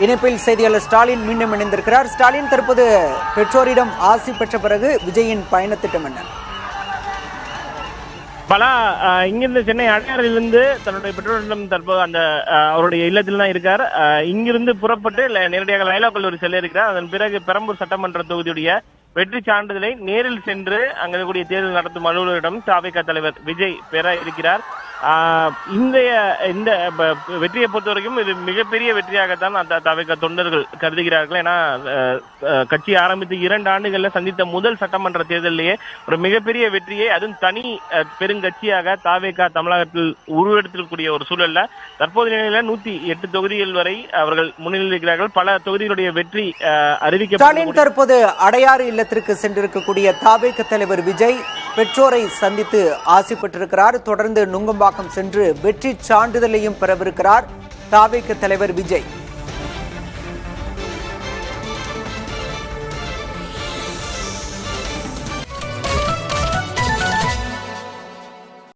இணைப்பில் செய்தியாளர் ஸ்டாலின் மீண்டும் இணைந்திருக்கிறார். ஸ்டாலின், தற்போது பெற்றோரிடம் ஆசி பெற்ற பிறகு விஜயின் பயணத்திட்டம் என்ன? பலா இங்கிருந்து சென்னை அடையாறிலிருந்து தன்னுடைய பெற்றோரிடம் தற்போது அந்த அவருடைய இல்லத்தில் தான் இருக்கார். இங்கிருந்து புறப்பட்டு நேரடியாக லைலா கல்லூரி செல்ல இருக்கிறார். அதன் பிறகு பெரம்பூர் சட்டமன்ற தொகுதியுடைய வெற்றி சான்றிதழை நேரில் சென்று அங்க இருக்கக்கூடிய தேர்தல் நடத்தும் அலுவலரிடம் தவிக தலைவர் விஜய் பெற இருக்கிறார். இந்த வெற்றியை பொறுத்த வரைக்கும் இது மிகப்பெரிய வெற்றியாகத்தான் அந்த தவிக தொண்டர்கள் கருதுகிறார்கள். ஏன்னா கட்சி ஆரம்பித்து 2 ஆண்டுகள்ல சந்தித்த முதல் சட்டமன்ற தேர்தலிலேயே ஒரு மிகப்பெரிய வெற்றியை, அதுவும் தனி பெருங்கட்சியாக தவிக தமிழகத்தில் உருவெடுத்திருக்கக்கூடிய ஒரு சூழல்ல தற்போதைய நிலையில 108 தொகுதிகள் வரை அவர்கள் முன்னிலையில் இருக்கிறார்கள். பல தொகுதிகளுடைய வெற்றி அறிவிக்கப்பட்டது. தற்போது அடையாறு இல்லத்திற்கு சென்றிருக்கக்கூடிய தவிக தலைவர் விஜய் பெற்றோரை சந்தித்து ஆசி பெற்றிருக்கிறார். தொடர்ந்து நுங்கம்பாக்கம் சென்று வெற்றி சான்றிதழையும் பெறவிருக்கிறார் தவிக தலைவர் விஜய்.